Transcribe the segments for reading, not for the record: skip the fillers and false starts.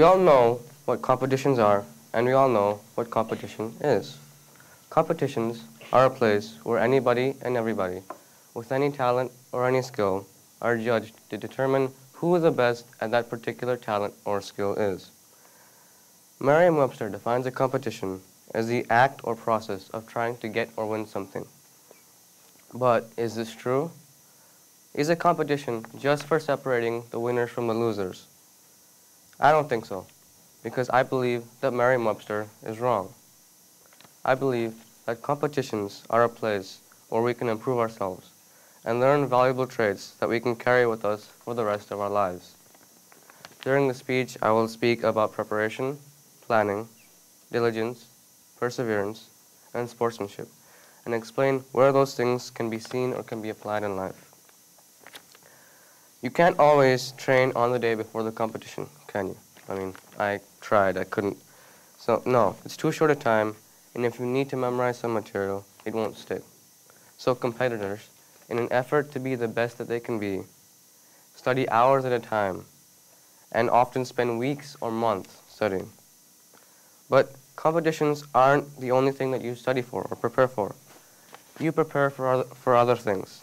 We all know what competitions are, and we all know what competition is. Competitions are a place where anybody and everybody, with any talent or any skill, are judged to determine who the best at that particular talent or skill is. Merriam-Webster defines a competition as the act or process of trying to get or win something. But is this true? Is a competition just for separating the winners from the losers? I don't think so, because I believe that Merriam-Webster is wrong. I believe that competitions are a place where we can improve ourselves and learn valuable traits that we can carry with us for the rest of our lives. During the speech, I will speak about preparation, planning, diligence, perseverance, and sportsmanship, and explain where those things can be seen or can be applied in life. You can't always train on the day before the competition, can you? I mean, I tried, I couldn't. So, no, it's too short a time, and if you need to memorize some material, it won't stick. So competitors, in an effort to be the best that they can be, study hours at a time, and often spend weeks or months studying. But competitions aren't the only thing that you study for or prepare for. You prepare for other things,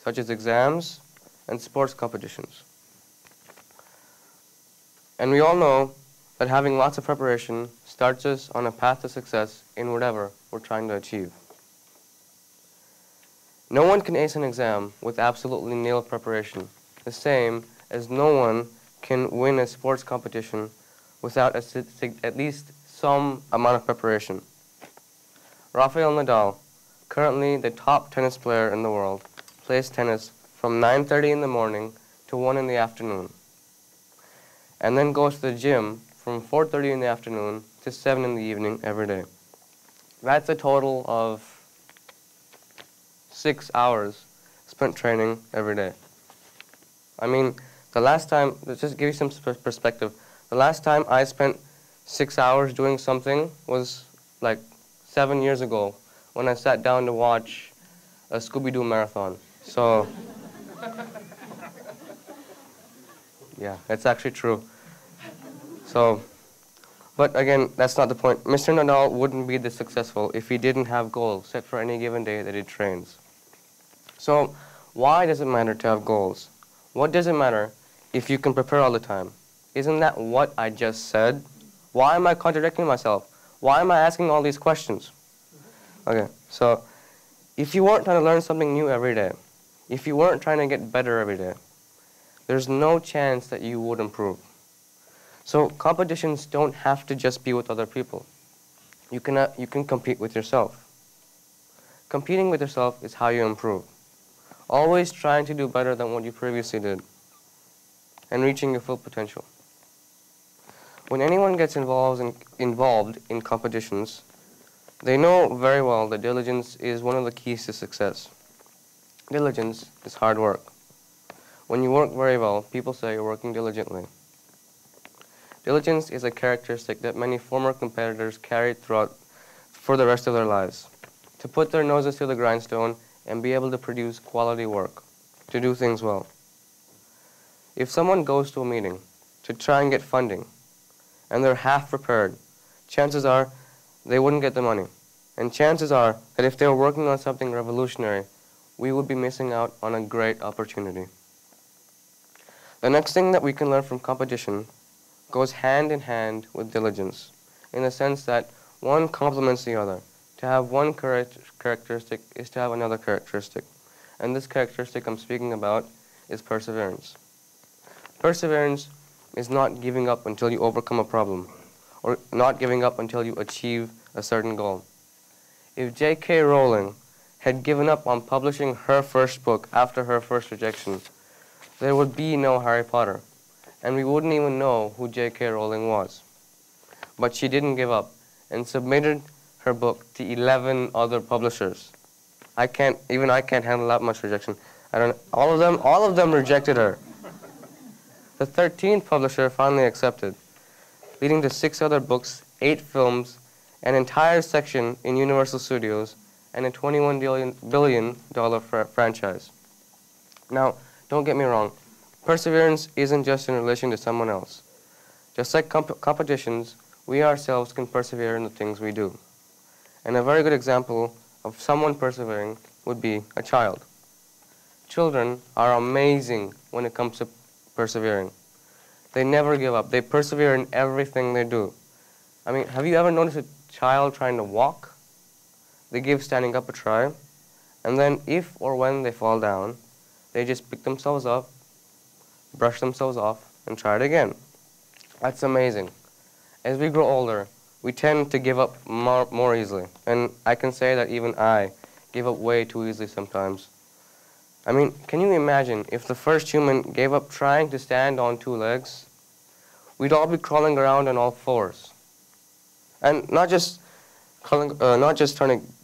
such as exams and sports competitions. And we all know that having lots of preparation starts us on a path to success in whatever we're trying to achieve. No one can ace an exam with absolutely nil preparation, the same as no one can win a sports competition without at least some amount of preparation. Rafael Nadal, currently the top tennis player in the world, plays tennis from 9:30 in the morning to 1 in the afternoon, and then goes to the gym from 4:30 in the afternoon to 7 in the evening every day. That's a total of 6 hours spent training every day. I mean, the last time, let's just give you some perspective, the last time I spent 6 hours doing something was like 7 years ago when I sat down to watch a Scooby-Doo marathon. So, yeah, that's actually true. So, but again, that's not the point. Mr. Nadal wouldn't be this successful if he didn't have goals set for any given day that he trains. So, why does it matter to have goals? What does it matter if you can prepare all the time? Isn't that what I just said? Why am I contradicting myself? Why am I asking all these questions? Okay, so if you weren't trying to learn something new every day, if you weren't trying to get better every day, there's no chance that you would improve. So competitions don't have to just be with other people. You can compete with yourself. Competing with yourself is how you improve. Always trying to do better than what you previously did and reaching your full potential. When anyone gets involved in competitions, they know very well that diligence is one of the keys to success. Diligence is hard work. When you work very well, people say you're working diligently. Diligence is a characteristic that many former competitors carried throughout for the rest of their lives, to put their noses to the grindstone and be able to produce quality work, to do things well. If someone goes to a meeting to try and get funding, and they're half prepared, chances are they wouldn't get the money. And chances are that if they were working on something revolutionary, we would be missing out on a great opportunity. The next thing that we can learn from competition goes hand in hand with diligence, in the sense that one complements the other. To have one characteristic is to have another characteristic. And this characteristic I'm speaking about is perseverance. Perseverance is not giving up until you overcome a problem, or not giving up until you achieve a certain goal. If J.K. Rowling had given up on publishing her first book after her first rejection, there would be no Harry Potter, and we wouldn't even know who J.K. Rowling was. But she didn't give up and submitted her book to 11 other publishers. I can't handle that much rejection. All of them rejected her. The 13th publisher finally accepted, leading to 6 other books, 8 films, an entire section in Universal Studios, and a $21 billion franchise. Now, don't get me wrong, perseverance isn't just in relation to someone else. Just like competitions, we ourselves can persevere in the things we do. And a very good example of someone persevering would be a child. Children are amazing when it comes to persevering. They never give up. They persevere in everything they do. I mean, have you ever noticed a child trying to walk? They give standing up a try, and then if or when they fall down, they just pick themselves up, brush themselves off, and try it again. That's amazing. As we grow older, we tend to give up more easily, and I can say that even I give up way too easily sometimes. I mean, can you imagine if the first human gave up trying to stand on two legs? We'd all be crawling around on all fours. And not just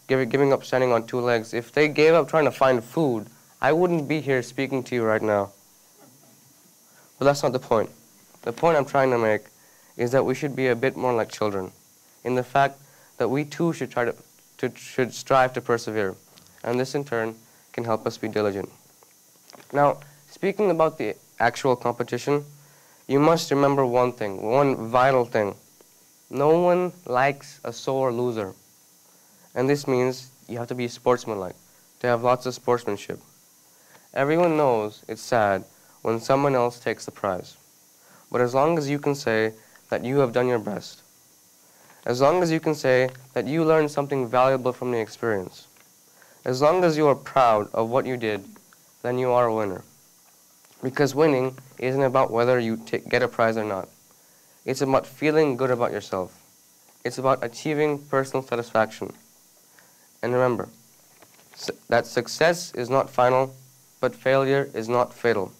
giving up standing on two legs. If they gave up trying to find food, I wouldn't be here speaking to you right now. But that's not the point. The point I'm trying to make is that we should be a bit more like children, in the fact that we too should should strive to persevere, and this in turn can help us be diligent. Now, speaking about the actual competition, you must remember one thing, one vital thing. No one likes a sore loser. And this means you have to be sportsmanlike, to have lots of sportsmanship. Everyone knows it's sad when someone else takes the prize. But as long as you can say that you have done your best, as long as you can say that you learned something valuable from the experience, as long as you are proud of what you did, then you are a winner. Because winning isn't about whether you get a prize or not. It's about feeling good about yourself. It's about achieving personal satisfaction. And remember, that success is not final, but failure is not fatal.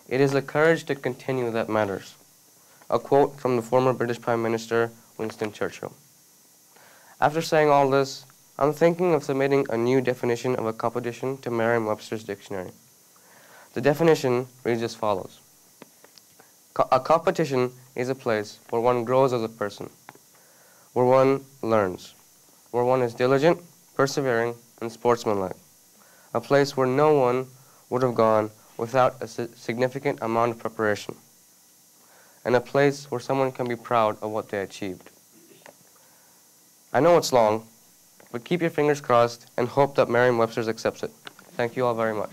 It is the courage to continue that matters. A quote from the former British Prime Minister, Winston Churchill. After saying all this, I'm thinking of submitting a new definition of a competition to Merriam-Webster's dictionary. The definition reads as follows. A competition is a place where one grows as a person, where one learns, where one is diligent, persevering, and sportsmanlike. A place where no one would have gone without a significant amount of preparation, and a place where someone can be proud of what they achieved. I know it's long, but keep your fingers crossed and hope that Merriam-Webster's accepts it. Thank you all very much.